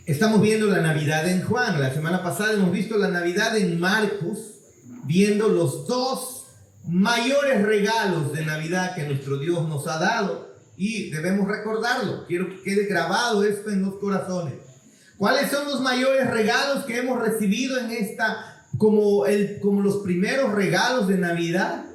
Estamos viendo la Navidad en Juan. La semana pasada hemos visto la Navidad en Marcos, viendo los dos mayores regalos de Navidad que nuestro Dios nos ha dado. Y debemos recordarlo. Quiero que quede grabado esto en los corazones. ¿Cuáles son los mayores regalos que hemos recibido en esta, como los primeros regalos de Navidad?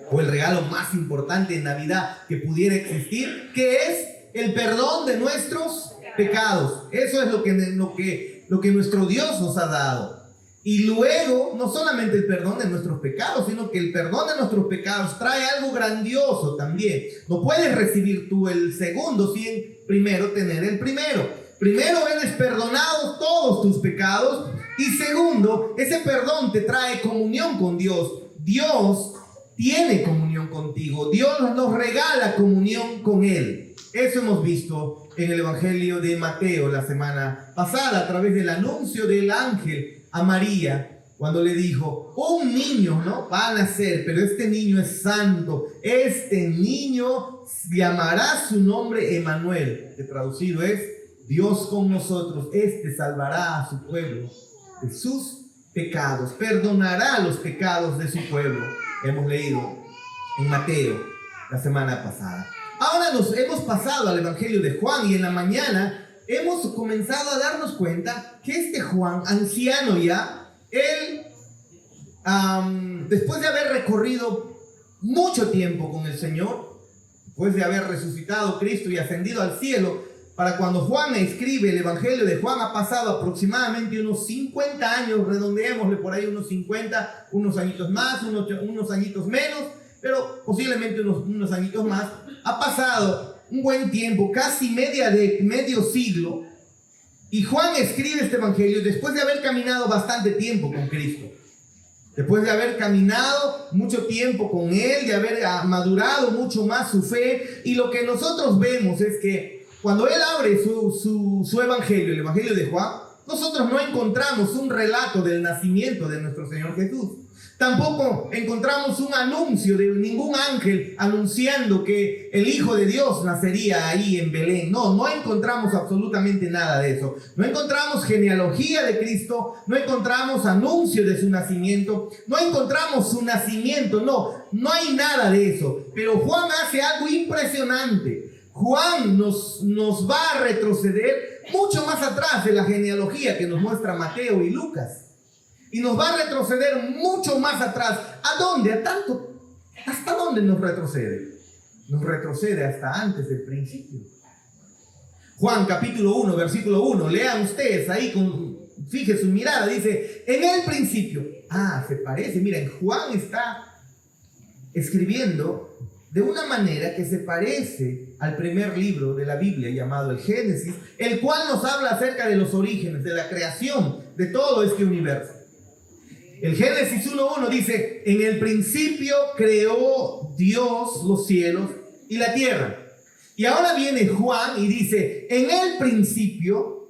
O el regalo más importante en Navidad que pudiera existir, que es el perdón de nuestros pecados. Eso es lo que nuestro Dios nos ha dado. Y luego, no solamente el perdón de nuestros pecados, sino que el perdón de nuestros pecados trae algo grandioso también. No puedes recibir tú el segundo sin primero tener el primero. Primero, eres perdonado todos tus pecados. Y segundo, ese perdón te trae comunión con Dios. Dios tiene comunión contigo. Dios nos regala comunión con Él. Eso hemos visto en el Evangelio de Mateo la semana pasada, a través del anuncio del ángel a María, cuando le dijo: un niño, ¿no?, va a nacer, pero este niño es santo. Este niño llamará su nombre Emmanuel, que traducido es Dios con nosotros. Este salvará a su pueblo de sus pecados, perdonará los pecados de su pueblo. Hemos leído en Mateo la semana pasada. Ahora nos hemos pasado al Evangelio de Juan, y en la mañana hemos comenzado a darnos cuenta que este Juan, anciano ya, él, después de haber recorrido mucho tiempo con el Señor, después de haber resucitado Cristo y ascendido al cielo, para cuando Juan escribe el Evangelio de Juan ha pasado aproximadamente unos 50 años, redondeémosle por ahí unos 50, unos añitos más, unos añitos menos, pero posiblemente unos añitos más. Ha pasado un buen tiempo, casi medio siglo, y Juan escribe este Evangelio después de haber caminado bastante tiempo con Cristo, después de haber caminado mucho tiempo con Él, de haber madurado mucho más su fe. Y lo que nosotros vemos es que cuando Él abre su Evangelio, el Evangelio de Juan, nosotros no encontramos un relato del nacimiento de nuestro Señor Jesús. Tampoco encontramos un anuncio de ningún ángel anunciando que el Hijo de Dios nacería ahí en Belén. No encontramos absolutamente nada de eso. No encontramos genealogía de Cristo, no encontramos anuncio de su nacimiento, no encontramos su nacimiento, no hay nada de eso. Pero Juan hace algo impresionante. Juan nos va a retroceder mucho más atrás de la genealogía que nos muestra Mateo y Lucas. Y nos va a retroceder mucho más atrás. ¿A dónde? ¿Hasta dónde nos retrocede? Nos retrocede hasta antes del principio. Juan capítulo 1, versículo 1. Lean ustedes ahí, fije su mirada. Dice: en el principio. Se parece. Miren, Juan está escribiendo de una manera que se parece al primer libro de la Biblia, llamado el Génesis, el cual nos habla acerca de los orígenes, de la creación de todo este universo. El Génesis 1:1 dice: en el principio creó Dios los cielos y la tierra. Y ahora viene Juan y dice: en el principio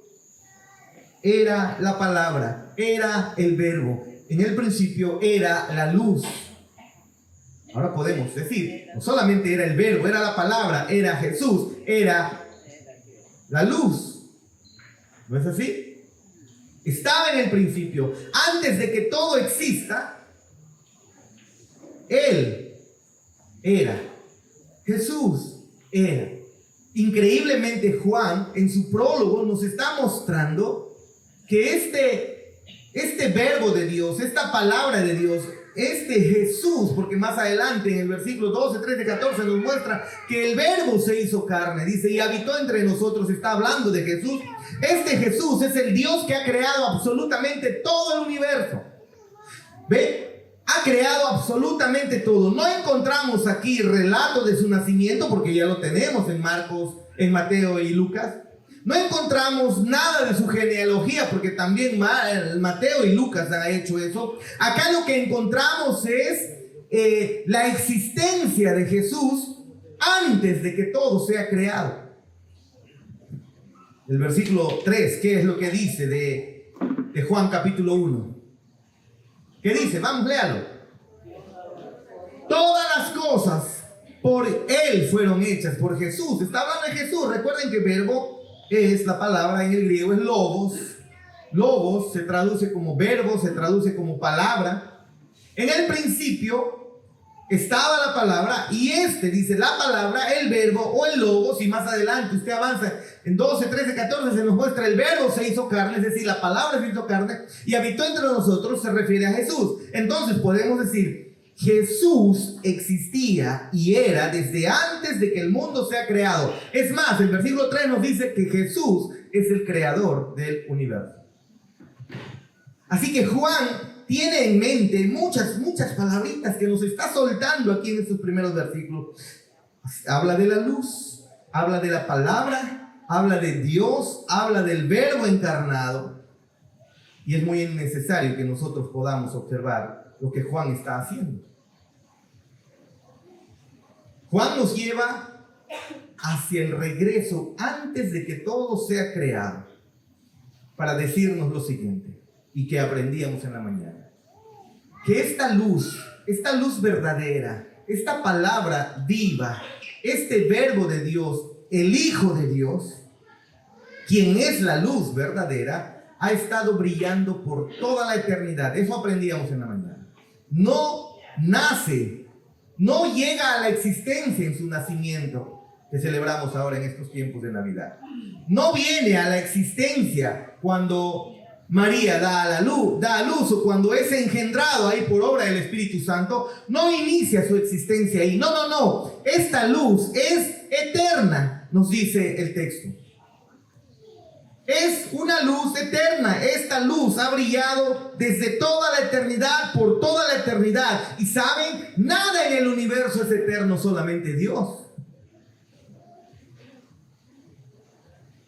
era la palabra, era el verbo, en el principio era la luz. Ahora podemos decir, no solamente era el verbo, era la palabra, era Jesús, era la luz. ¿No es así? Estaba en el principio. Antes de que todo exista, Él era. Jesús era. Increíblemente, Juan, en su prólogo, nos está mostrando que este verbo de Dios, esta palabra de Dios, este Jesús, porque más adelante en el versículo 12, 13, 14 nos muestra que el verbo se hizo carne, dice, y habitó entre nosotros. Está hablando de Jesús. Este Jesús es el Dios que ha creado absolutamente todo el universo. ¿Ve? Ha creado absolutamente todo. No encontramos aquí relato de su nacimiento, porque ya lo tenemos en Marcos, en Mateo y Lucas. No encontramos nada de su genealogía, porque también Mateo y Lucas han hecho eso. Acá lo que encontramos es la existencia de Jesús antes de que todo sea creado. El versículo 3, ¿qué es lo que dice de Juan capítulo 1? ¿Qué dice? Vamos, léalo. Todas las cosas por Él fueron hechas, por Jesús. Está hablando de Jesús. Recuerden que verbo es la palabra en el griego, es logos. Logos se traduce como verbo, se traduce como palabra. En el principio estaba la palabra, y dice la palabra, el verbo o el logos, y más adelante usted avanza en 12, 13, 14 se nos muestra el verbo se hizo carne, es decir, la palabra se hizo carne y habitó entre nosotros, se refiere a Jesús. Entonces podemos decir, Jesús existía y era desde antes de que el mundo sea creado. Es más, el versículo 3 nos dice que Jesús es el creador del universo. Así que Juan tiene en mente muchas palabritas que nos está soltando aquí en estos primeros versículos. Habla de la luz, habla de la palabra, habla de Dios, habla del verbo encarnado. Y es muy necesario que nosotros podamos observar lo que Juan está haciendo. Juan nos lleva hacia el regreso antes de que todo sea creado, para decirnos lo siguiente, y que aprendíamos en la mañana. Que esta luz verdadera, esta palabra viva, este verbo de Dios, el Hijo de Dios, quien es la luz verdadera, ha estado brillando por toda la eternidad. Eso aprendíamos en la mañana. No nace, no llega a la existencia en su nacimiento, que celebramos ahora en estos tiempos de Navidad. No viene a la existencia cuando María da a luz, o cuando es engendrado ahí por obra del Espíritu Santo. No inicia su existencia ahí. No. Esta luz es eterna, nos dice el texto. Es una luz eterna. Esta luz ha brillado desde toda la eternidad, por toda la eternidad. Y saben, nada en el universo es eterno, solamente Dios.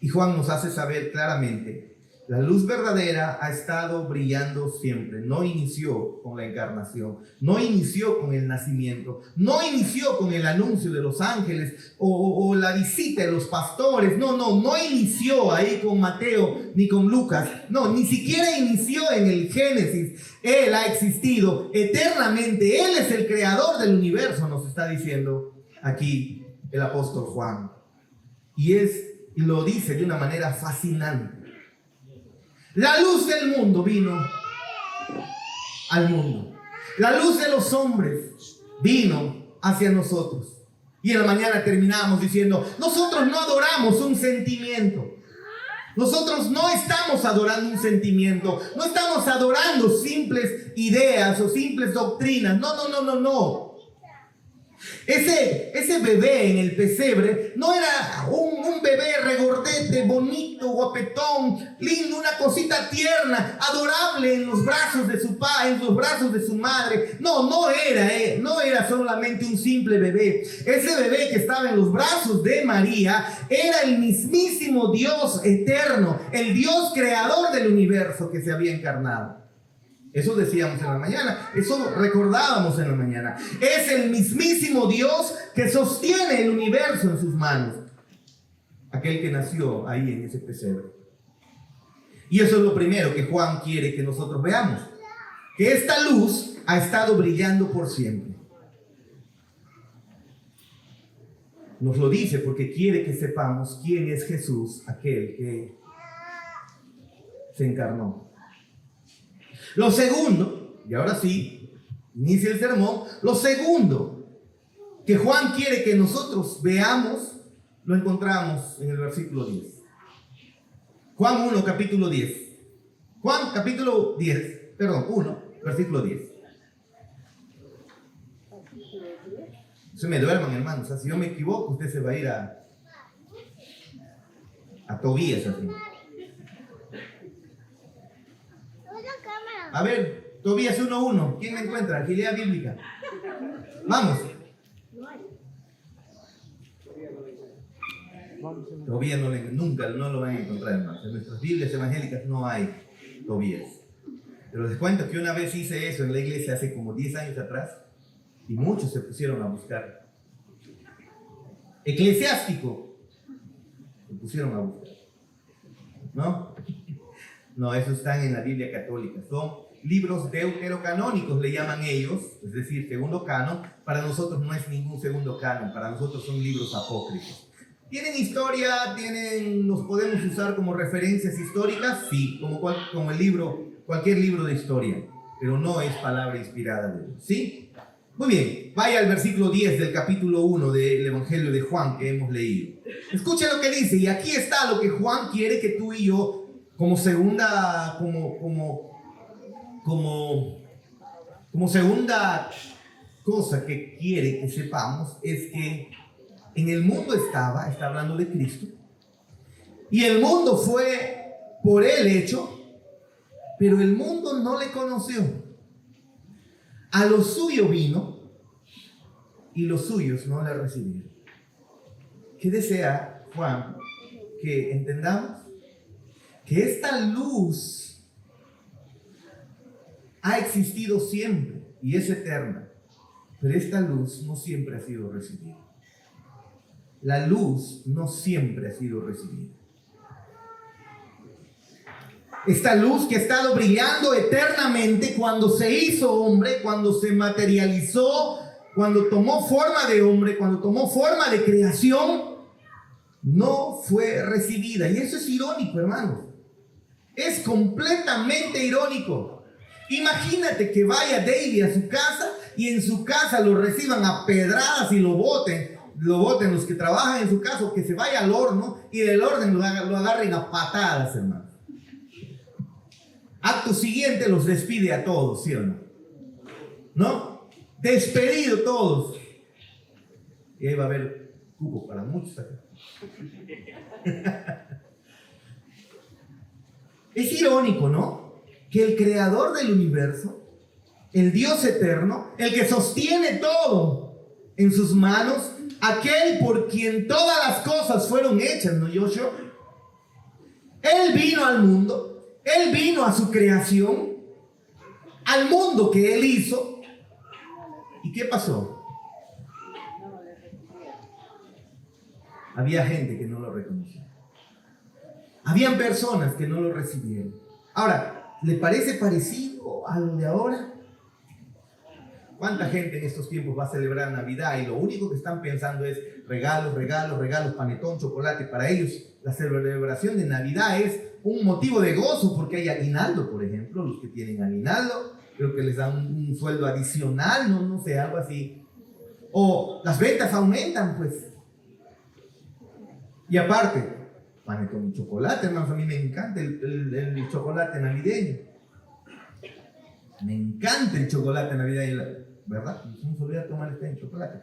Y Juan nos hace saber claramente, la luz verdadera ha estado brillando siempre. No inició con la encarnación, no inició con el nacimiento, no inició con el anuncio de los ángeles o la visita de los pastores. No inició ahí con Mateo ni con Lucas. No, ni siquiera inició en el Génesis. Él ha existido eternamente. Él es el creador del universo, nos está diciendo aquí el apóstol Juan. Y lo dice de una manera fascinante. La luz del mundo vino al mundo. La luz de los hombres vino hacia nosotros. Y en la mañana terminamos diciendo, nosotros no adoramos un sentimiento. Nosotros no estamos adorando un sentimiento. No estamos adorando simples ideas o simples doctrinas. No. Ese bebé en el pesebre no era un bebé regordete, bonito, guapetón, lindo, una cosita tierna, adorable en los brazos de su padre, en los brazos de su madre. No era solamente un simple bebé. Ese bebé que estaba en los brazos de María era el mismísimo Dios eterno, el Dios creador del universo que se había encarnado. Eso decíamos en la mañana, eso recordábamos en la mañana. Es el mismísimo Dios que sostiene el universo en sus manos. Aquel que nació ahí en ese pesebre. Y eso es lo primero que Juan quiere que nosotros veamos. Que esta luz ha estado brillando por siempre. Nos lo dice porque quiere que sepamos quién es Jesús, aquel que se encarnó. Lo segundo, y ahora sí, inicia el sermón. Lo segundo que Juan quiere que nosotros veamos, lo encontramos en el versículo 10. Juan 1, capítulo 10. Juan, capítulo 1, versículo 10. No se me duerman, hermanos. O sea, si yo me equivoco, usted se va a ir a Tobías, así. A ver, Tobías 1:1. ¿Quién me encuentra? Agilidad bíblica. Vamos. Tobías nunca lo van a encontrar, hermanos. En nuestras Biblias evangélicas no hay Tobías. Pero les cuento que una vez hice eso en la iglesia hace como 10 años atrás y muchos se pusieron a buscar. Eclesiástico. Se pusieron a buscar. ¿No? No, esos están en la Biblia católica. Son libros deuterocanónicos, le llaman ellos, es decir, segundo canon. Para nosotros no es ningún segundo canon, para nosotros son libros apócrifos. ¿Tienen historia? ¿Los podemos usar como referencias históricas? Sí, como el libro, cualquier libro de historia, pero no es palabra inspirada de Dios, ¿sí? Muy bien, vaya al versículo 10 del capítulo 1 del Evangelio de Juan que hemos leído. Escuchen lo que dice, y aquí está lo que Juan quiere que tú y yo, como segunda cosa que quiere que sepamos, es que en el mundo está hablando de Cristo, y el mundo fue por él hecho, pero el mundo no le conoció. A lo suyo vino, y los suyos no le recibieron. ¿Qué desea Juan? Que entendamos que esta luz ha existido siempre y es eterna, pero esta luz no siempre ha sido recibida. La luz no siempre ha sido recibida. Esta luz que ha estado brillando eternamente cuando se hizo hombre, cuando se materializó, cuando tomó forma de hombre, cuando tomó forma de creación, no fue recibida. Y eso es irónico, hermanos. Es completamente irónico. Imagínate que vaya David a su casa y en su casa lo reciban a pedradas y lo boten los que trabajan en su casa, o que se vaya al horno y del horno lo agarren a patadas, hermano. Acto siguiente los despide a todos, ¿sí o no? ¿No? Despedido todos. Y ahí va a haber cupo para muchos acá. Es irónico, ¿no? Que el creador del universo, el Dios eterno, el que sostiene todo en sus manos, aquel por quien todas las cosas fueron hechas, ¿no, Joshua? Él vino al mundo. Él vino a su creación, al mundo que Él hizo. ¿Y qué pasó? Había gente que no lo reconoció. Habían personas que no lo recibieron. Ahora, ¿le parece parecido a lo de ahora? ¿Cuánta gente en estos tiempos va a celebrar Navidad y lo único que están pensando es regalos, panetón, chocolate? Para ellos la celebración de Navidad es un motivo de gozo porque hay aguinaldo, por ejemplo. Los que tienen aguinaldo, creo que les dan un sueldo adicional, no sé, algo así. O las ventas aumentan, pues. Y aparte, panetón y chocolate, hermanos, a mí me encanta el chocolate navideño. Me encanta el chocolate navideño, ¿verdad? No se olvida tomar este chocolate.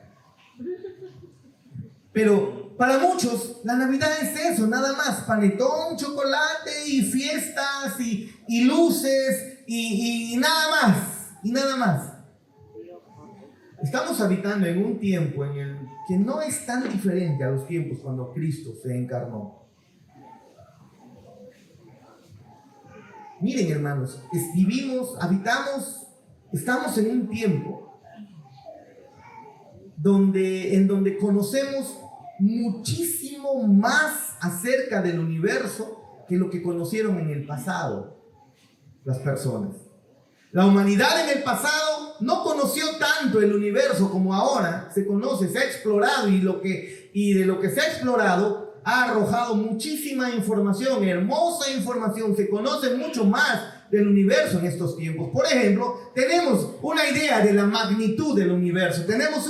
Pero para muchos la Navidad es eso, nada más: panetón, chocolate y fiestas y luces y nada más. Estamos habitando en un tiempo en el que no es tan diferente a los tiempos cuando Cristo se encarnó. Miren, hermanos, estamos en un tiempo en donde conocemos muchísimo más acerca del universo que lo que conocieron en el pasado las personas. La humanidad en el pasado no conoció tanto el universo como ahora se conoce, se ha explorado, y de lo que se ha explorado ha arrojado muchísima información, hermosa información. Se conoce mucho más del universo en estos tiempos. Por ejemplo, tenemos una idea de la magnitud del universo, tenemos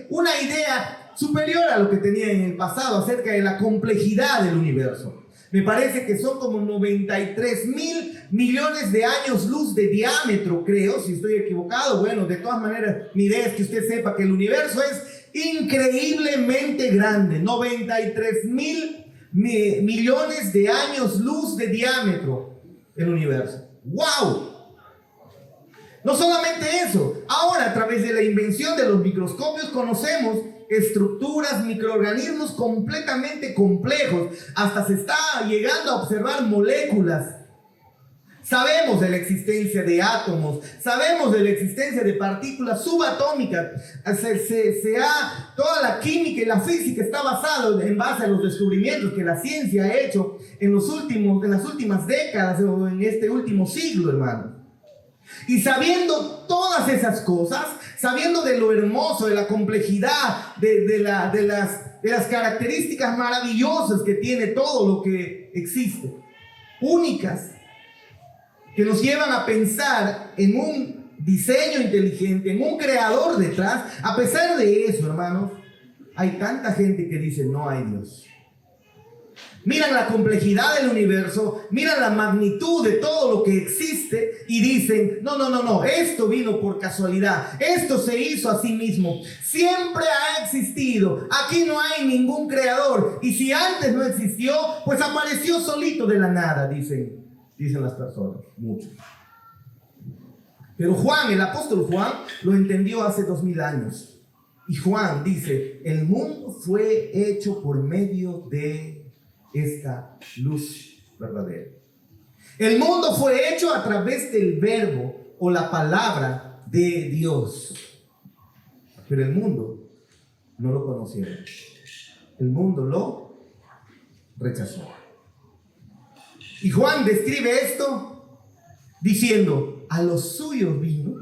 una idea superior a lo que tenía en el pasado acerca de la complejidad del universo. Me parece que son como 93,000 millones de años luz de diámetro, creo, si estoy equivocado. Bueno, de todas maneras, mi idea es que usted sepa que el universo es increíblemente grande. 93,000 millones de años luz de diámetro el universo. ¡Wow! No solamente eso, ahora a través de la invención de los microscopios conocemos estructuras, microorganismos completamente complejos. Hasta se está llegando a observar moléculas. Sabemos de la existencia de átomos, sabemos de la existencia de partículas subatómicas. Toda la química y la física está basada en base a los descubrimientos que la ciencia ha hecho en las últimas décadas o en este último siglo, hermano. Y sabiendo todas esas cosas, sabiendo de lo hermoso, de la complejidad, de las características maravillosas que tiene todo lo que existe, únicas, que nos llevan a pensar en un diseño inteligente, en un creador detrás. A pesar de eso, hermanos, hay tanta gente que dice no hay Dios. Miran la complejidad del universo, miran la magnitud de todo lo que existe y dicen, no, esto vino por casualidad, esto se hizo a sí mismo, siempre ha existido, aquí no hay ningún creador, y si antes no existió, pues apareció solito de la nada, dicen las personas, muchos. Pero Juan, el apóstol Juan, lo entendió hace 2000 años. Y Juan dice, el mundo fue hecho por medio de esta luz verdadera. El mundo fue hecho a través del verbo o la palabra de Dios. Pero el mundo no lo conocieron. El mundo lo rechazó. Y Juan describe esto diciendo, a los suyos vino,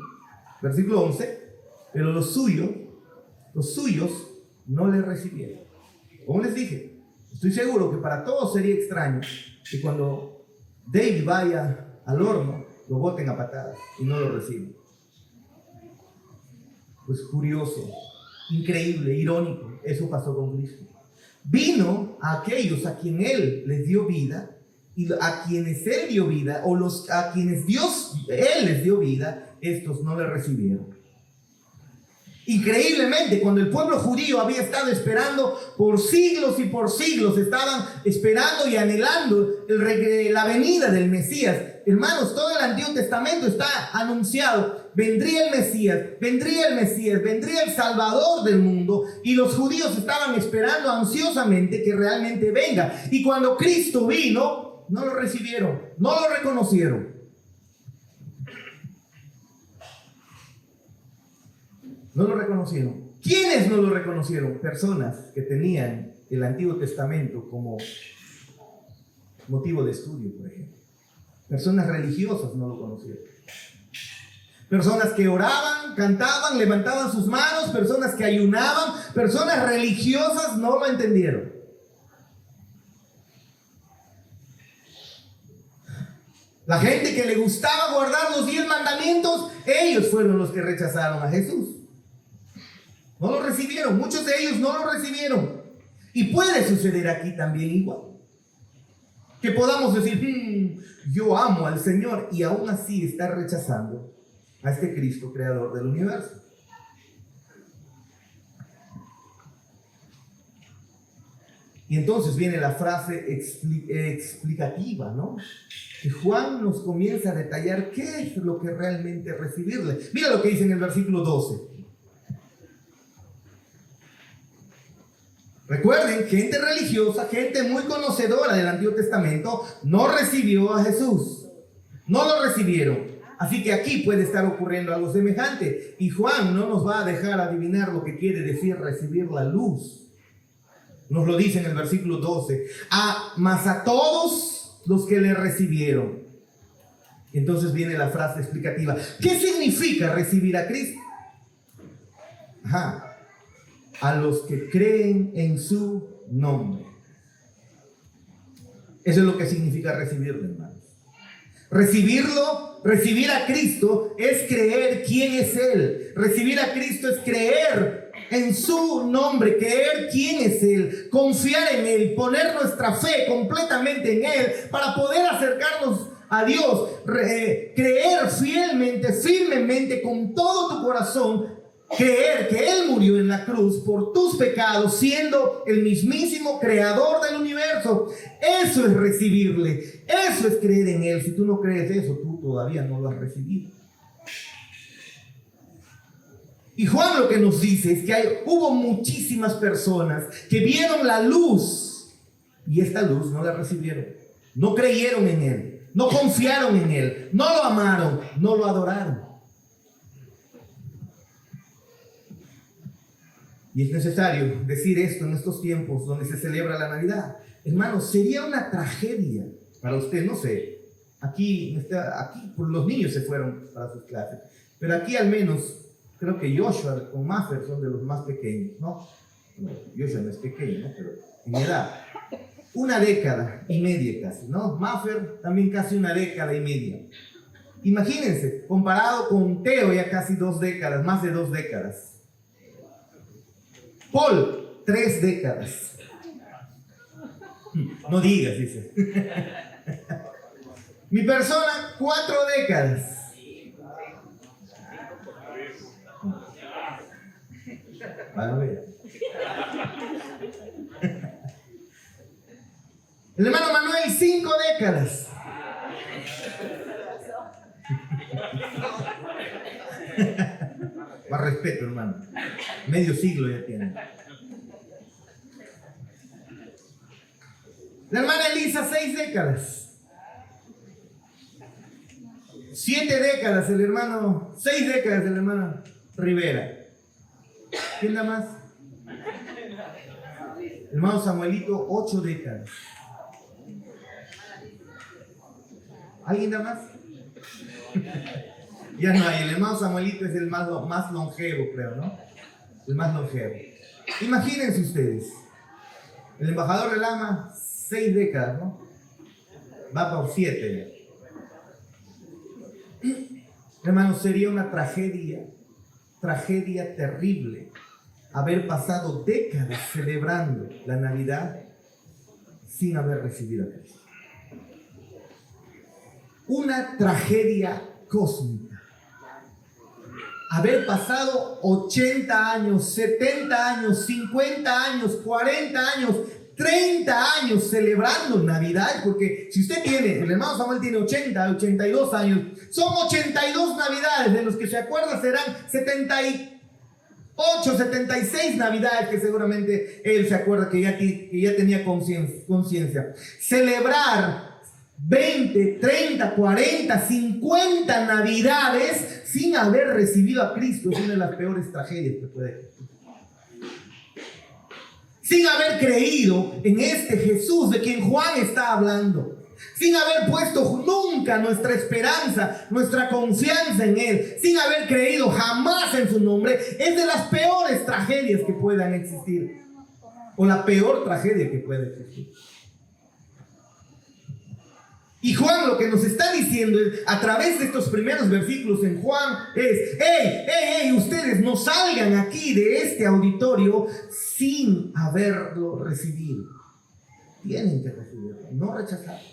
versículo 11, pero los suyos no le recibieron. Como les dije, estoy seguro que para todos sería extraño que cuando David vaya al horno, lo boten a patadas y no lo reciben. Pues curioso, increíble, irónico, eso pasó con Cristo. Vino a aquellos a quien Él les dio vida, y a quienes Él dio vida, a quienes Él les dio vida, estos no le recibieron. Increíblemente, cuando el pueblo judío había estado esperando por siglos y por siglos, estaban esperando y anhelando la venida del Mesías. Hermanos, todo el Antiguo Testamento está anunciado. Vendría el Mesías, vendría el Salvador del mundo, y los judíos estaban esperando ansiosamente que realmente venga. Y cuando Cristo vino, no lo recibieron, no lo reconocieron. No lo reconocieron. ¿Quiénes no lo reconocieron? Personas que tenían el Antiguo Testamento como motivo de estudio, por ejemplo. Personas religiosas no lo conocieron. Personas que oraban, cantaban, levantaban sus manos, personas que ayunaban, personas religiosas no lo entendieron. La gente que le gustaba guardar los 10 mandamientos, ellos fueron los que rechazaron a Jesús. No lo recibieron, muchos de ellos no lo recibieron. Y puede suceder aquí también igual. Que podamos decir, yo amo al Señor, y aún así está rechazando a este Cristo creador del universo. Y entonces viene la frase explicativa, ¿no? Que Juan nos comienza a detallar qué es lo que realmente recibirle. Mira lo que dice en el versículo 12. Recuerden, gente religiosa, gente muy conocedora del Antiguo Testamento, no recibió a Jesús. No lo recibieron. Así que aquí puede estar ocurriendo algo semejante. Y Juan no nos va a dejar adivinar lo que quiere decir recibir la luz. Nos lo dice en el versículo 12. Mas a todos los que le recibieron. Entonces viene la frase explicativa. ¿Qué significa recibir a Cristo? A los que creen en su nombre. Eso es lo que significa recibirlo, hermanos. Recibir a Cristo es creer quién es Él. Recibir a Cristo es creer en su nombre, creer quién es Él, confiar en Él, poner nuestra fe completamente en Él para poder acercarnos a Dios, creer fielmente, firmemente, con todo tu corazón, creer que Él murió en la cruz por tus pecados, siendo el mismísimo creador del universo. Eso es recibirle, eso es creer en Él. Si tú no crees eso, tú todavía no lo has recibido. Y Juan lo que nos dice es que hubo muchísimas personas que vieron la luz, y esta luz no la recibieron, no creyeron en Él, no confiaron en Él, no lo amaron, no lo adoraron. Y es necesario decir esto en estos tiempos donde se celebra la Navidad. Hermanos, sería una tragedia para usted, no sé, Aquí pues, los niños se fueron para sus clases, pero aquí al menos creo que Joshua con Maffer son de los más pequeños, ¿no? Bueno, Joshua no es pequeño, ¿no? Pero en edad, 1 década y media casi, ¿no? Maffer también casi 1 década y media. Imagínense, comparado con Teo ya casi 2 décadas, más de 2 décadas. Paul, 3 décadas. No digas, dice. Mi persona, 4 décadas. A ver. El hermano Manuel, 5 décadas. Más respeto, hermano. Medio siglo ya tiene. La hermana Elisa, 6 décadas. 7 décadas el hermano, 6 décadas el hermano Rivera. ¿Quién da más? El hermano Samuelito, 8 décadas. ¿Alguien da más? Ya no hay. El hermano Samuelito es el más longevo, creo, ¿no? El más longevo. Imagínense ustedes. El embajador de Lama, 6 décadas, ¿no? Va por 7 ya. Hermanos, sería una tragedia terrible haber pasado décadas celebrando la Navidad sin haber recibido a Cristo. Una tragedia cósmica. Haber pasado 80 años, 70 años, 50 años, 40 años, 30 años celebrando Navidad, porque si usted tiene, el hermano Samuel tiene 80, 82 años, son 82 Navidades, de los que se acuerda serán 78, 76 Navidades que seguramente él se acuerda que ya tenía conciencia. Celebrar 20, 30, 40, 50 Navidades sin haber recibido a Cristo es una de las peores tragedias que puede existir. Sin haber creído en este Jesús de quien Juan está hablando, sin haber puesto nunca nuestra esperanza, nuestra confianza en Él, sin haber creído jamás en su nombre, es de las peores tragedias que puedan existir, o la peor tragedia que puede existir. Y Juan lo que nos está diciendo a través de estos primeros versículos en Juan es: ¡Ey! Ustedes no salgan aquí de este auditorio sin haberlo recibido. Tienen que recibirlo, no rechazarlo.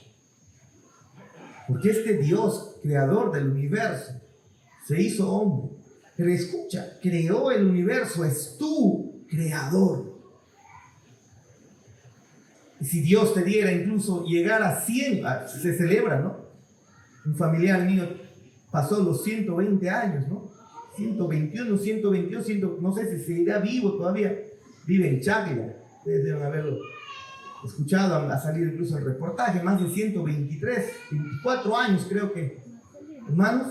Porque este Dios, creador del universo, se hizo hombre. Pero escucha, creó el universo, es tu creador. Y si Dios te diera incluso llegar a 100, se celebra, ¿no? Un familiar mío pasó los 120 años, ¿no? 121, 122, no sé si seguirá vivo todavía. Vive en Cháquila. Ustedes deben haberlo escuchado, ha salido incluso el reportaje. Más de 123, 24 años creo que, hermanos.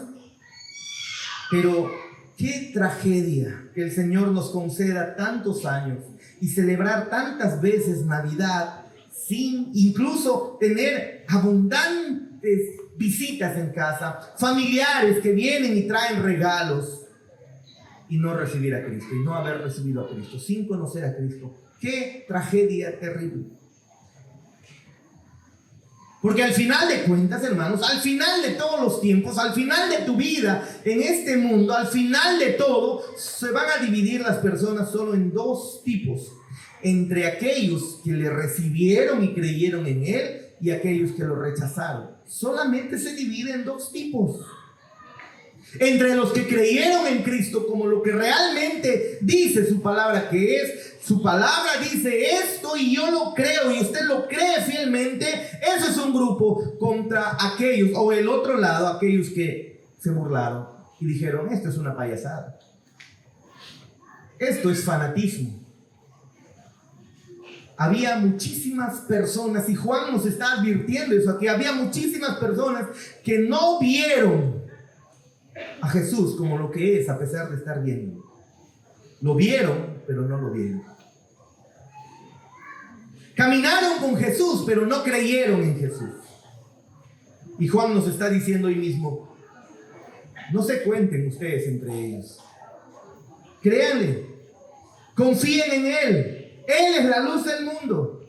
Pero qué tragedia que el Señor nos conceda tantos años y celebrar tantas veces Navidad sin incluso tener abundantes visitas en casa, familiares que vienen y traen regalos, y no recibir a Cristo, y no haber recibido a Cristo, sin conocer a Cristo. ¡Qué tragedia terrible! Porque al final de cuentas, hermanos, al final de todos los tiempos, al final de tu vida en este mundo, al final de todo, se van a dividir las personas solo en 2 tipos. Entre aquellos que le recibieron y creyeron en Él y aquellos que lo rechazaron. Solamente se divide en 2 tipos. Entre los que creyeron en Cristo como lo que realmente dice su palabra que es. Su palabra dice esto y yo lo creo y usted lo cree fielmente. Eso es un grupo contra aquellos, o el otro lado, aquellos que se burlaron y dijeron: esto es una payasada. Esto es fanatismo. Había muchísimas personas, y Juan nos está advirtiendo eso aquí, había muchísimas personas que no vieron a Jesús como lo que es, a pesar de estar viendo. Lo vieron, pero no lo vieron. Caminaron con Jesús, pero no creyeron en Jesús. Y Juan nos está diciendo hoy mismo, no se cuenten ustedes entre ellos. Créanle, confíen en Él. Él es la luz del mundo.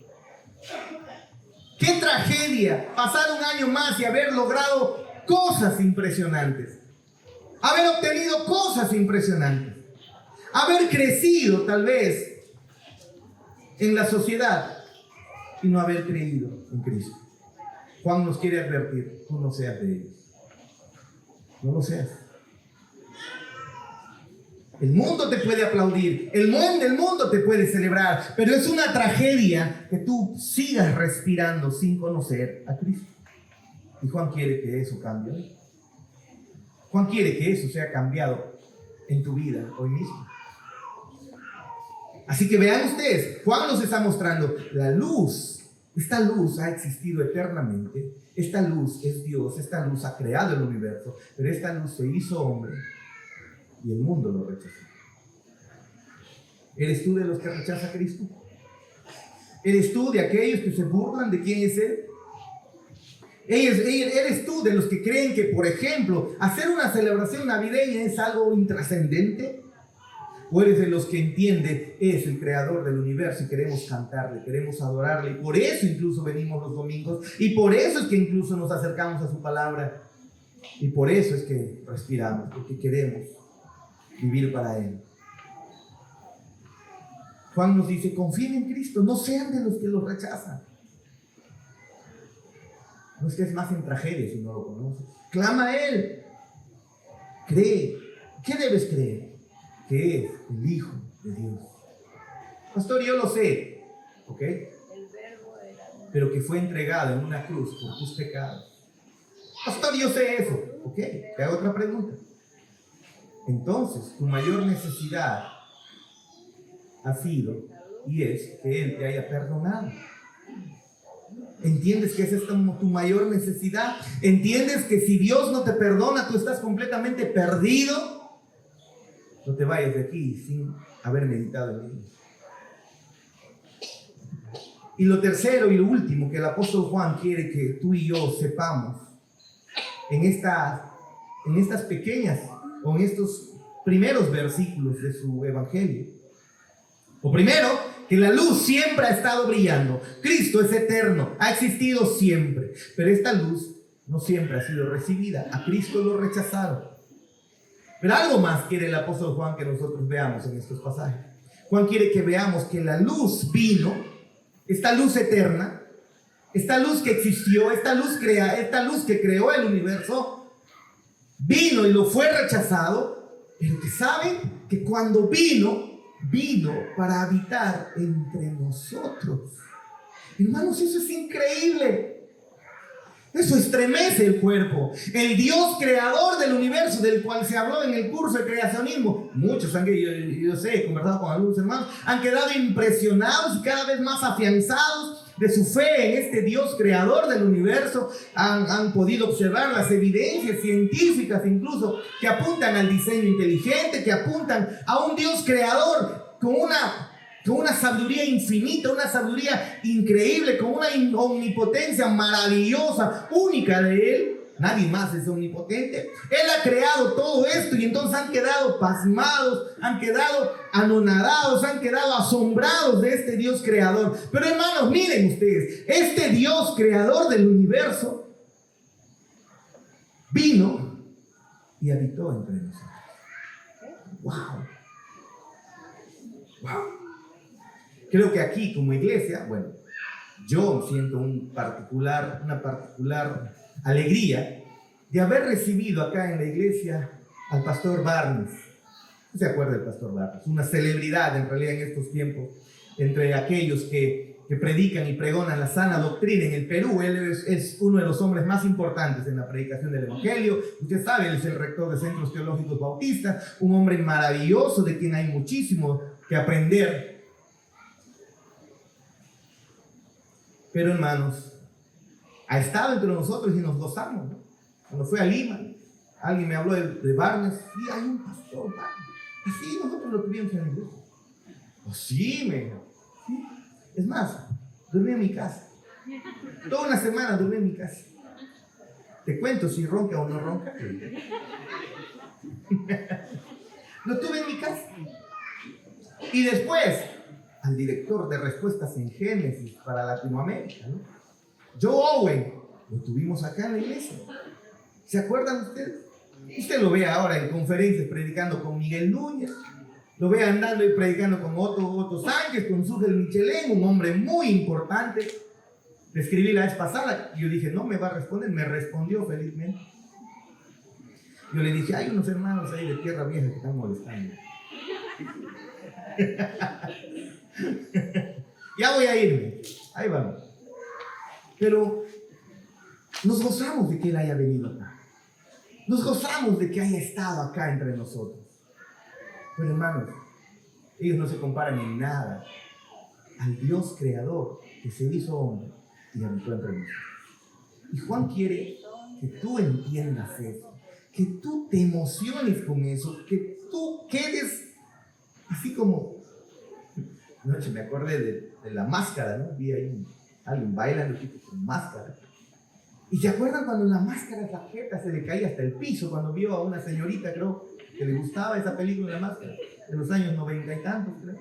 Qué tragedia pasar un año más y haber logrado cosas impresionantes. Haber obtenido cosas impresionantes. Haber crecido tal vez en la sociedad y no haber creído en Cristo. Juan nos quiere advertir, tú no seas de ellos. No lo seas. El mundo te puede aplaudir, el mundo te puede celebrar, pero es una tragedia que tú sigas respirando sin conocer a Cristo. Y Juan quiere que eso cambie. Juan quiere que eso sea cambiado en tu vida hoy mismo. Así que vean ustedes, Juan nos está mostrando la luz. Esta luz ha existido eternamente. Esta luz es Dios. Esta luz ha creado el universo. Pero esta luz se hizo hombre y el mundo lo rechazó. ¿Eres tú de los que rechaza a Cristo? ¿Eres tú de aquellos que se burlan de quién es Él? ¿Eres tú de los que creen que, por ejemplo, hacer una celebración navideña es algo intrascendente? ¿O eres de los que entiende es el creador del universo y queremos cantarle, queremos adorarle? Y por eso incluso venimos los domingos. Y por eso es que incluso nos acercamos a su palabra. Y por eso es que respiramos, porque queremos vivir para Él. Juan nos dice, confíen en Cristo, no sean de los que lo rechazan. No es que es más en tragedia si no lo conoces. Clama a Él. Cree. ¿Qué debes creer? Que es el Hijo de Dios. Pastor, yo lo sé, ¿ok? Pero que fue entregado en una cruz por tus pecados. Pastor, yo sé eso, ¿ok? Te hago otra pregunta. Entonces, tu mayor necesidad ha sido y es que Él te haya perdonado. ¿Entiendes que esa es tu mayor necesidad? ¿Entiendes que si Dios no te perdona, tú estás completamente perdido? No te vayas de aquí sin haber meditado en Él. Y lo tercero y lo último que el apóstol Juan quiere que tú y yo sepamos en estas pequeñas o en estos primeros versículos de su evangelio. Lo primero, que la luz siempre ha estado brillando. Cristo es eterno, ha existido siempre. Pero esta luz no siempre ha sido recibida. A Cristo lo rechazaron. Pero algo más quiere el apóstol Juan que nosotros veamos en estos pasajes. Juan quiere que veamos que la luz vino, esta luz eterna, esta luz que existió, esta luz que creó el universo, vino y lo fue rechazado, pero que saben que cuando vino para habitar entre nosotros. Hermanos, eso es increíble. Eso estremece el cuerpo. El Dios creador del universo, del cual se habló en el curso de creacionismo, muchos yo sé, he conversado con algunos hermanos, han quedado impresionados y cada vez más afianzados de su fe en este Dios creador del universo. Han podido observar las evidencias científicas incluso que apuntan al diseño inteligente, que apuntan a un Dios creador con una sabiduría infinita, una sabiduría increíble, con una omnipotencia maravillosa, única de Él. Nadie más es omnipotente. Él ha creado todo esto y entonces han quedado pasmados, han quedado anonadados, han quedado asombrados de este Dios creador. Pero hermanos, miren ustedes, este Dios creador del universo vino y habitó entre nosotros. ¡Wow! ¡Wow! Creo que aquí como iglesia, bueno, yo siento una particular alegría de haber recibido acá en la iglesia al pastor Barnes. ¿No se acuerda del pastor Barnes? Una celebridad en realidad en estos tiempos entre aquellos que predican y pregonan la sana doctrina en el Perú. Él es uno de los hombres más importantes en la predicación del evangelio. Usted sabe, él es el rector de Centros Teológicos Bautistas, un hombre maravilloso de quien hay muchísimo que aprender. Pero hermanos, ha estado entre nosotros y nos gozamos, ¿no? Cuando fue a Lima, alguien me habló de Barnes. Sí, hay un pastor Barnes. Así nosotros lo tuvimos en la iglesia. Oh, sí, me dijo. Sí. Es más, dormí en mi casa. Toda una semana dormí en mi casa. Te cuento si ronca o no ronca. Lo tuve en mi casa. Y después, al director de respuestas en Génesis para Latinoamérica, ¿no? Joe Owen, lo tuvimos acá en la iglesia. ¿Se acuerdan ustedes? Usted lo ve ahora en conferencias predicando con Miguel Núñez, lo ve andando y predicando con Otto Sánchez, con Sugel Michelén, un hombre muy importante. Le escribí la vez pasada y yo dije, no me va a responder. Me respondió felizmente. Yo le dije, hay unos hermanos ahí de Tierra Vieja que están molestando. Ya voy a irme. Ahí vamos. Pero nos gozamos de que Él haya venido acá. Nos gozamos de que haya estado acá entre nosotros. Pero hermanos, ellos no se comparan en nada al Dios creador que se hizo hombre y habitó entre nosotros. Y Juan quiere que tú entiendas eso, que tú te emociones con eso, que tú quedes así como... Anoche me acordé de la máscara, ¿no? Vi ahí alguien bailando con máscara. ¿Y se acuerdan cuando la máscara, la jeta se le caía hasta el piso cuando vio a una señorita, creo, que le gustaba esa película de La Máscara, de los años 90 y tantos, creo?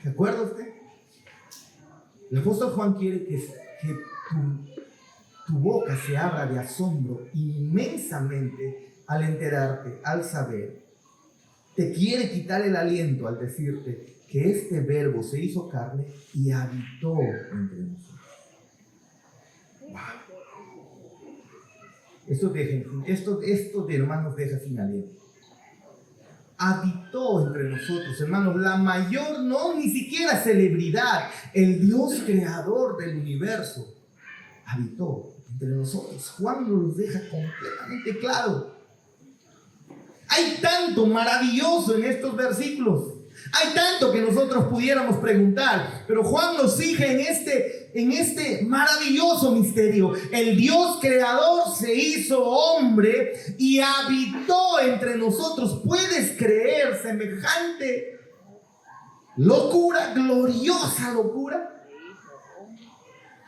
¿Se acuerda usted? El apóstol Juan quiere que tu boca se abra de asombro inmensamente al enterarte, al saber. Te quiere quitar el aliento al decirte que este verbo se hizo carne y habitó entre nosotros. Wow. Esto de hermanos deja sin aliento. Habitó entre nosotros, hermanos, la mayor, no ni siquiera celebridad, el Dios creador del universo, habitó entre nosotros. Juan nos deja completamente claro. Hay tanto maravilloso en estos versículos. Hay tanto que nosotros pudiéramos preguntar, pero Juan nos fija en este maravilloso misterio. El Dios creador se hizo hombre y habitó entre nosotros. ¿Puedes creer semejante locura, gloriosa locura?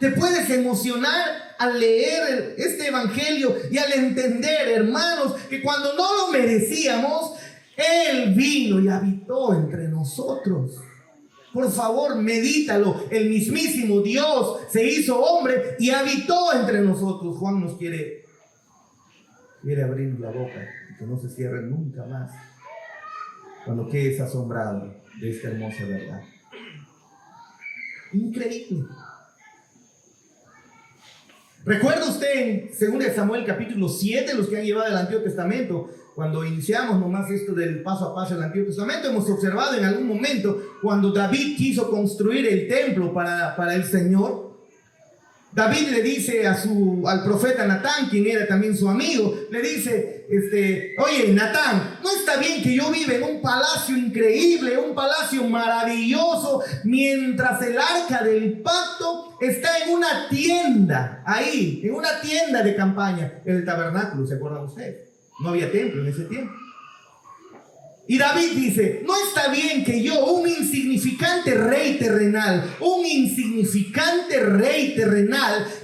¿Te puedes emocionar al leer este evangelio y al entender, hermanos, que cuando no lo merecíamos, Él vino y habitó entre nosotros? Por favor, medítalo. El mismísimo Dios se hizo hombre y habitó entre nosotros. Juan nos quiere abrir la boca y que no se cierre nunca más cuando quedes asombrado de esta hermosa verdad. Increíble. ¿Recuerda usted en 2 Samuel capítulo 7, los que han llevado el Antiguo Testamento? Cuando iniciamos nomás esto del paso a paso del Antiguo Testamento, hemos observado en algún momento cuando David quiso construir el templo para el Señor. David le dice al profeta Natán, quien era también su amigo, le dice, oye Natán, ¿no está bien que yo viva en un palacio increíble, un palacio maravilloso, mientras el arca del pacto está en una tienda, ahí, en una tienda de campaña, en el tabernáculo? ¿Se acuerdan ustedes? No había templo en ese tiempo. Y David dice, no está bien que yo, un insignificante rey terrenal,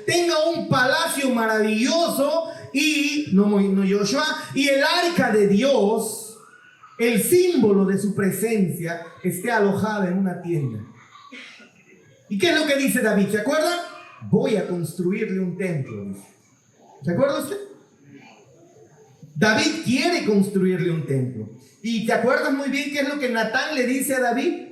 tenga un palacio maravilloso y, no Joshua, y el arca de Dios, el símbolo de su presencia, esté alojada en una tienda. ¿Y qué es lo que dice David? ¿Se acuerdan? Voy a construirle un templo, dice. ¿Se acuerda usted? David quiere construirle un templo. ¿Y te acuerdas muy bien qué es lo que Natán le dice a David?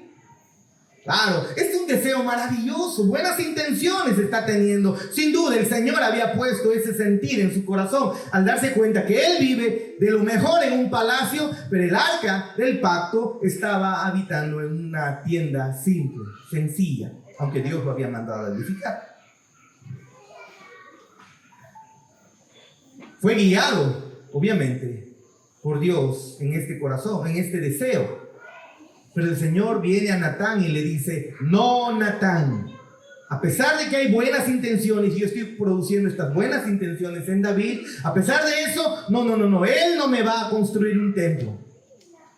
Claro, es un deseo maravilloso, buenas intenciones está teniendo. Sin duda el Señor había puesto ese sentir en su corazón al darse cuenta que él vive de lo mejor en un palacio, pero el arca del pacto estaba habitando en una tienda simple, sencilla, aunque Dios lo había mandado a edificar. Fue guiado, obviamente, por Dios en este corazón, en este deseo. Pero el Señor viene a Natán y le dice, no, Natán, a pesar de que hay buenas intenciones, y yo estoy produciendo estas buenas intenciones en David, a pesar de eso, no, él no me va a construir un templo.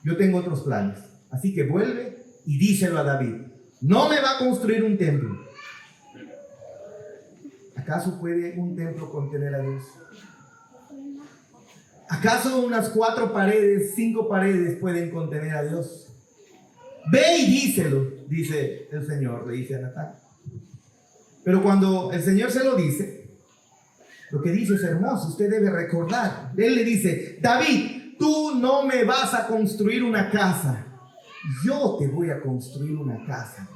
Yo tengo otros planes. Así que vuelve y díselo a David, no me va a construir un templo. ¿Acaso puede un templo contener a Dios? ¿Acaso unas 4 paredes, 5 paredes pueden contener a Dios? Ve y díselo, dice el Señor, le dice a Natán. Pero cuando el Señor se lo dice, lo que dice es hermoso, usted debe recordar. Él le dice: David, tú no me vas a construir una casa, yo te voy a construir una casa.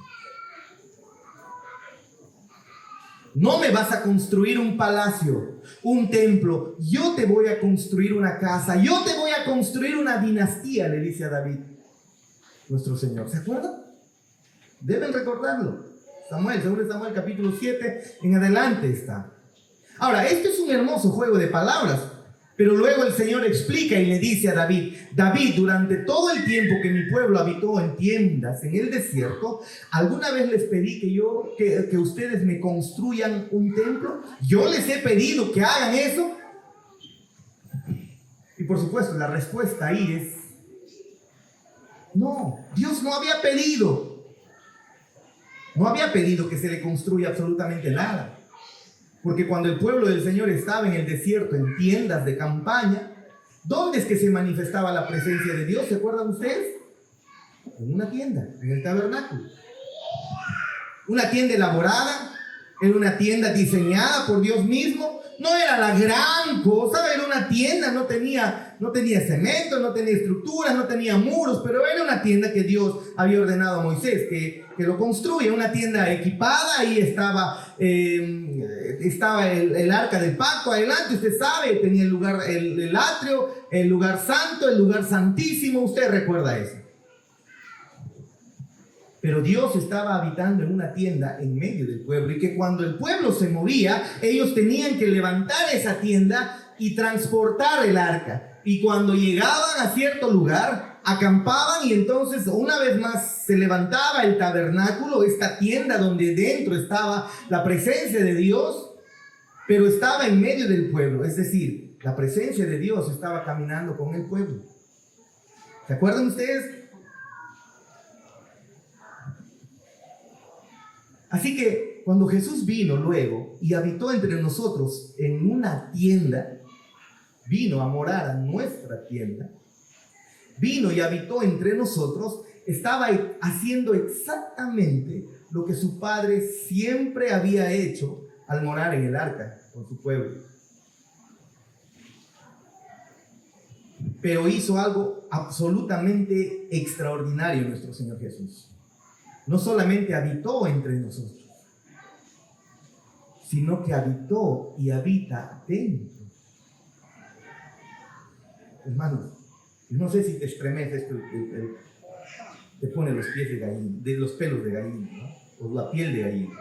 No me vas a construir un palacio, un templo, yo te voy a construir una casa, yo te voy a construir una dinastía, le dice a David nuestro Señor. ¿Se acuerdan? Deben recordarlo. Samuel, 2 Samuel capítulo 7 en adelante está. Ahora, este es un hermoso juego de palabras, pero luego el Señor explica y le dice a David: David, durante todo el tiempo que mi pueblo habitó en tiendas en el desierto, ¿alguna vez les pedí que ustedes me construyan un templo? Yo les he pedido que hagan eso. Y por supuesto, la respuesta ahí es no. Dios no había pedido que se le construya absolutamente nada. Porque cuando el pueblo del Señor estaba en el desierto, en tiendas de campaña, ¿dónde es que se manifestaba la presencia de Dios? ¿Se acuerdan ustedes? En una tienda, en el tabernáculo. Una tienda elaborada, en una tienda diseñada por Dios mismo. No era la gran cosa, era una tienda, no tenía cemento, no tenía estructuras, no tenía muros, pero era una tienda que Dios había ordenado a Moisés que lo construya, una tienda equipada. Ahí estaba el arca del pacto adelante, usted sabe, tenía el lugar, el atrio, el lugar santo, el lugar santísimo, usted recuerda eso. Pero Dios estaba habitando en una tienda en medio del pueblo, y que cuando el pueblo se movía, ellos tenían que levantar esa tienda y transportar el arca. Y cuando llegaban a cierto lugar, acampaban, y entonces una vez más se levantaba el tabernáculo, esta tienda donde dentro estaba la presencia de Dios, pero estaba en medio del pueblo. Es decir, la presencia de Dios estaba caminando con el pueblo. ¿Se acuerdan ustedes? Así que cuando Jesús vino luego y habitó entre nosotros en una tienda, vino a morar a nuestra tienda, vino y habitó entre nosotros, estaba haciendo exactamente lo que su padre siempre había hecho al morar en el arca con su pueblo. Pero hizo algo absolutamente extraordinario nuestro Señor Jesús. No solamente habitó entre nosotros, sino que habitó y habita dentro. Hermanos, no sé si te estremeces, te pone los pies de gallina, los pelos de gallina, ¿no? O la piel de gallina.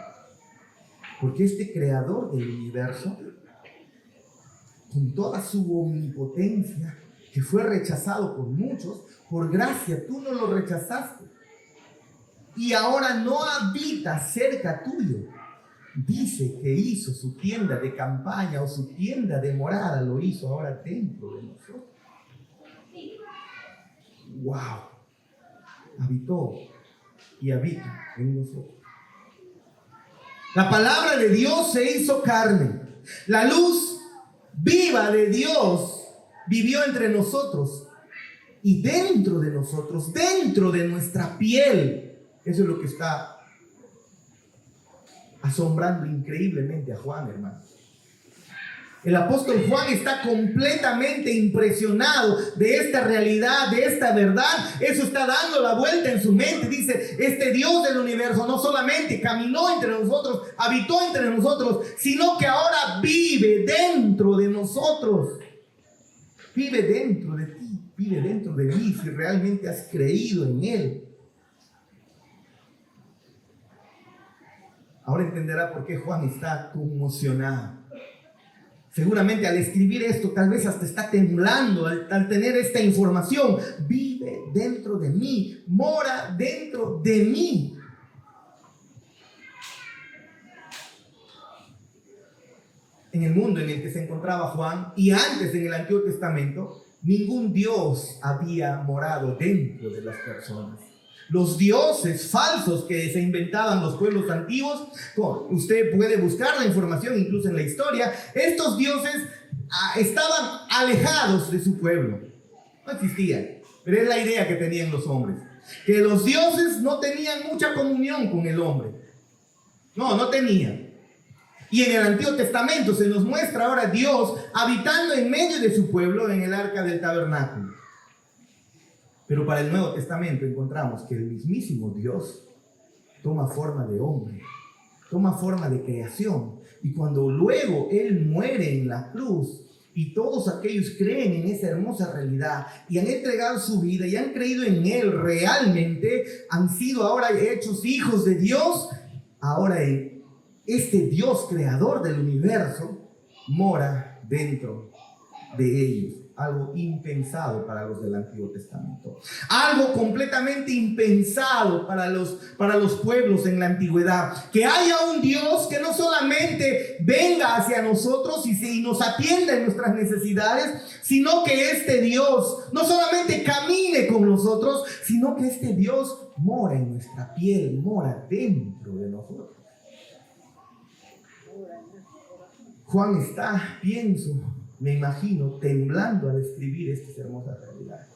Porque este creador del universo, con toda su omnipotencia, que fue rechazado por muchos, por gracia tú no lo rechazaste. Y ahora no habita cerca tuyo. Dice que hizo su tienda de campaña o su tienda de morada, lo hizo ahora dentro de nosotros. ¡Wow! Habitó y habita en nosotros. La palabra de Dios se hizo carne. La luz viva de Dios vivió entre nosotros. Y dentro de nosotros, dentro de nuestra piel. Eso es lo que está asombrando increíblemente a Juan, hermano. El apóstol Juan está completamente impresionado de esta realidad, de esta verdad. Eso está dando la vuelta en su mente. Dice, este Dios del universo no solamente caminó entre nosotros, habitó entre nosotros, sino que ahora vive dentro de nosotros. Vive dentro de ti, vive dentro de mí, si realmente has creído en Él. Ahora entenderá por qué Juan está conmocionado. Seguramente al escribir esto, tal vez hasta está temblando al tener esta información. Vive dentro de mí, mora dentro de mí. En el mundo en el que se encontraba Juan, y antes en el Antiguo Testamento, ningún Dios había morado dentro de las personas. Los dioses falsos que se inventaban los pueblos antiguos, usted puede buscar la información incluso en la historia, estos dioses estaban alejados de su pueblo, no existían, pero es la idea que tenían los hombres, que los dioses no tenían mucha comunión con el hombre, no tenían. Y en el Antiguo Testamento se nos muestra ahora Dios habitando en medio de su pueblo en el arca del tabernáculo. Pero para el Nuevo Testamento encontramos que el mismísimo Dios toma forma de hombre, toma forma de creación. Y cuando luego Él muere en la cruz y todos aquellos creen en esa hermosa realidad y han entregado su vida y han creído en Él realmente, han sido ahora hechos hijos de Dios, ahora este Dios creador del universo mora dentro de ellos. Algo impensado para los del Antiguo Testamento. Algo completamente impensado para los pueblos en la antigüedad. Que haya un Dios que no solamente venga hacia nosotros y nos atienda en nuestras necesidades, sino que este Dios no solamente camine con nosotros, sino que este Dios mora en nuestra piel, mora dentro de nosotros. Juan está, me imagino, temblando al escribir estas hermosas realidades.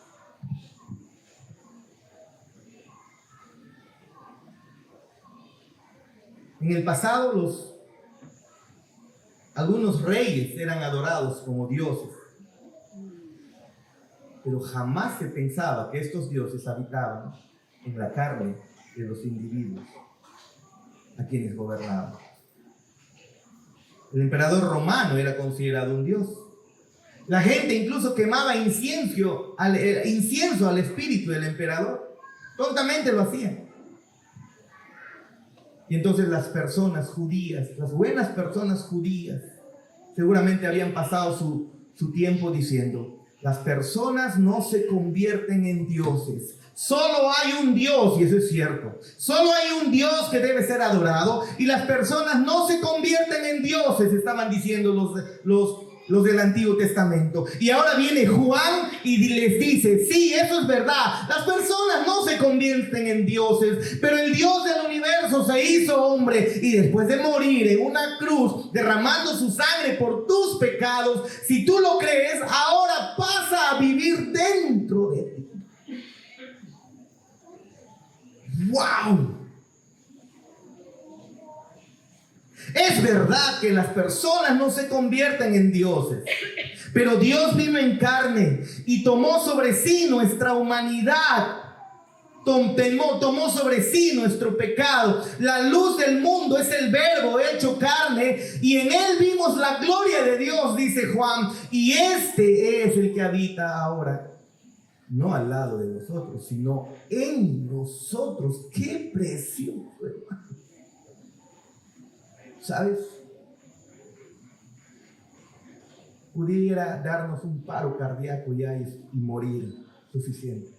En el pasado, algunos reyes eran adorados como dioses, pero jamás se pensaba que estos dioses habitaban en la carne de los individuos a quienes gobernaban. El emperador romano era considerado un dios. La gente incluso quemaba incienso al espíritu del emperador. Tontamente lo hacían. Y entonces las personas judías, las buenas personas judías, seguramente habían pasado su tiempo diciendo: las personas no se convierten en dioses. Solo hay un Dios, y eso es cierto. Solo hay un Dios que debe ser adorado, y las personas no se convierten en dioses, estaban diciendo los del Antiguo Testamento. Y ahora viene Juan y les dice: sí, eso es verdad, las personas no se convierten en dioses, pero el Dios del universo se hizo hombre, y después de morir en una cruz, derramando su sangre por tus pecados, si tú lo crees, ahora pasa a vivir dentro de ti. ¡Wow! Es verdad que las personas no se convierten en dioses, pero Dios vino en carne y tomó sobre sí nuestra humanidad, tomó sobre sí nuestro pecado. La luz del mundo es el Verbo hecho carne, y en Él vimos la gloria de Dios, dice Juan, y este es el que habita ahora, no al lado de nosotros, sino en nosotros. ¡Qué precioso, hermano! ¿Sabes? Pudiera darnos un paro cardíaco ya y morir suficiente.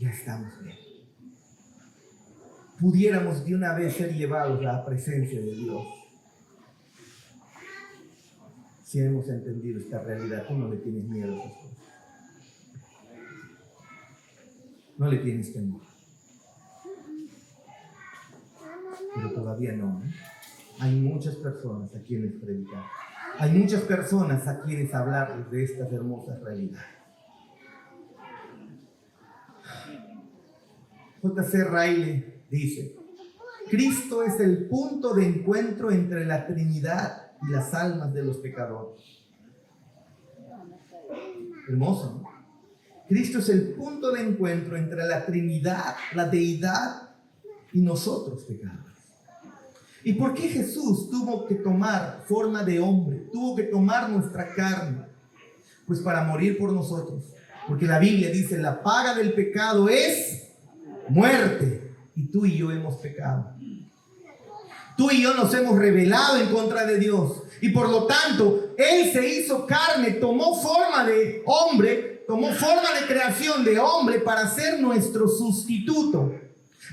Ya estamos bien. Pudiéramos de una vez ser llevados a la presencia de Dios. Si hemos entendido esta realidad, tú no le tienes miedo a esas cosas. No le tienes temor. Pero todavía no. Hay muchas personas a quienes predicar. Hay muchas personas a quienes hablarles de estas hermosas realidades. J.C. Riley dice: Cristo es el punto de encuentro entre la Trinidad y las almas de los pecadores. Hermoso, ¿no? Cristo es el punto de encuentro entre la Trinidad, la deidad, y nosotros pecadores. ¿Y por qué Jesús tuvo que tomar forma de hombre? Tuvo que tomar nuestra carne. Pues para morir por nosotros. Porque la Biblia dice: la paga del pecado es muerte. Y tú y yo hemos pecado. Tú y yo nos hemos rebelado en contra de Dios. Y por lo tanto, Él se hizo carne, tomó forma de hombre, tomó forma de creación de hombre para ser nuestro sustituto.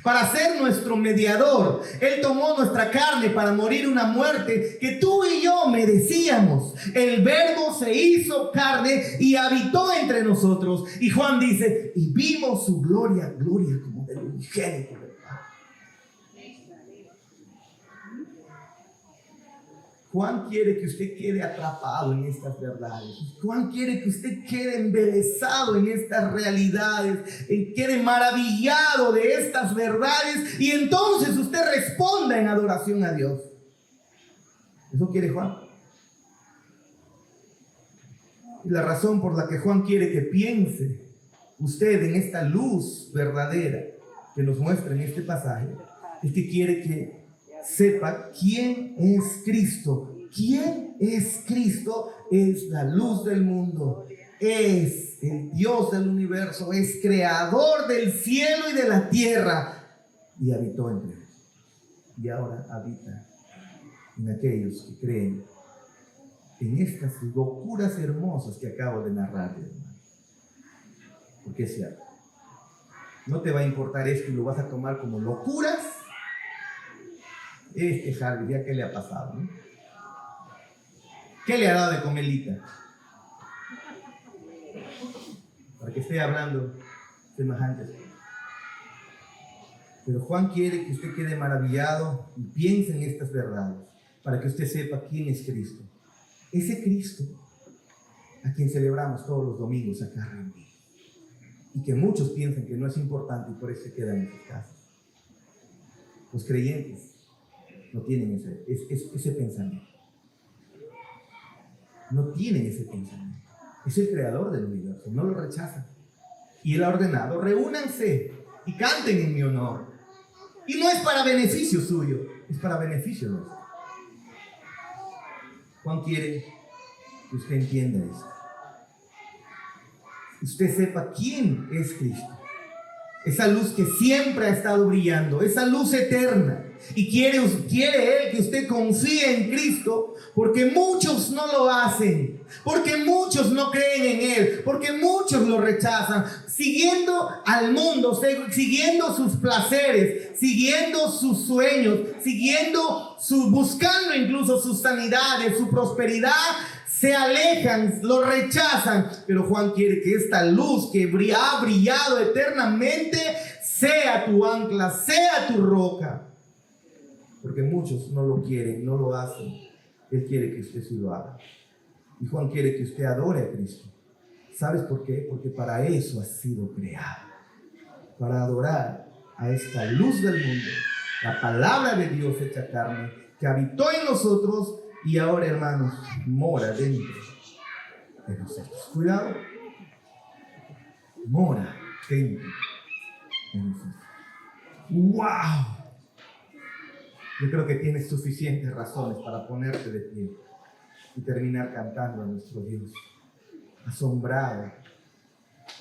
para ser nuestro mediador. Él tomó nuestra carne para morir una muerte que tú y yo merecíamos. El Verbo se hizo carne y habitó entre nosotros. Y Juan dice, y vimos su gloria, gloria como del unigénito. Juan quiere que usted quede atrapado en estas verdades. Juan quiere que usted quede embelesado en estas realidades, quede maravillado de estas verdades y entonces usted responda en adoración a Dios. Eso quiere Juan. Y la razón por la que Juan quiere que piense usted en esta luz verdadera que nos muestra en este pasaje es que quiere que sepa quién es Cristo. ¿Quién es Cristo? Es la luz del mundo, es el Dios del universo, es creador del cielo y de la tierra y habitó entre ellos. Y ahora habita en aquellos que creen en estas locuras hermosas que acabo de narrar, hermano. Porque es cierto, no te va a importar esto y lo vas a tomar como locuras. Harvey, ya qué le ha pasado, ¿no? ¿Qué le ha dado de comelita? Para que esté hablando semejantes. Pero Juan quiere que usted quede maravillado y piense en estas verdades, para que usted sepa quién es Cristo. Ese Cristo a quien celebramos todos los domingos acá reunidos. Y que muchos piensan que no es importante y por eso se quedan en sus casas. Los creyentes no tienen ese pensamiento. No tienen ese pensamiento. Es el creador del universo, no lo rechazan. Y Él ha ordenado, reúnanse y canten en mi honor. Y no es para beneficio suyo, es para beneficio nuestro. Juan quiere que usted entienda esto. Usted sepa quién es Cristo. Esa luz que siempre ha estado brillando, esa luz eterna. Y quiere Él que usted confíe en Cristo, porque muchos no lo hacen, porque muchos no creen en Él, porque muchos lo rechazan, siguiendo al mundo, siguiendo sus placeres, siguiendo sus sueños, buscando incluso sus sanidades, su prosperidad. Se alejan, lo rechazan, pero Juan quiere que esta luz que ha brillado eternamente sea tu ancla, sea tu roca. Porque muchos no lo quieren, no lo hacen. Él quiere que usted sí lo haga. Y Juan quiere que usted adore a Cristo. ¿Sabes por qué? Porque para eso ha sido creado. Para adorar a esta luz del mundo, la palabra de Dios hecha carne, que habitó en nosotros y ahora, hermanos, mora dentro de nosotros. Cuidado. Mora dentro de nosotros. ¡Wow! Yo creo que tienes suficientes razones para ponerte de pie y terminar cantando a nuestro Dios, asombrado,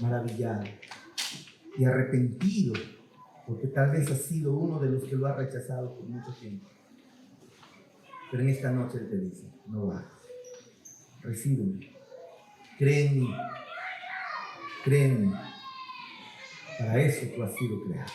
maravillado y arrepentido, porque tal vez has sido uno de los que lo ha rechazado por mucho tiempo. Pero en esta noche Él te dice, no bajes, recíbeme, cree en mí, para eso tú has sido creado.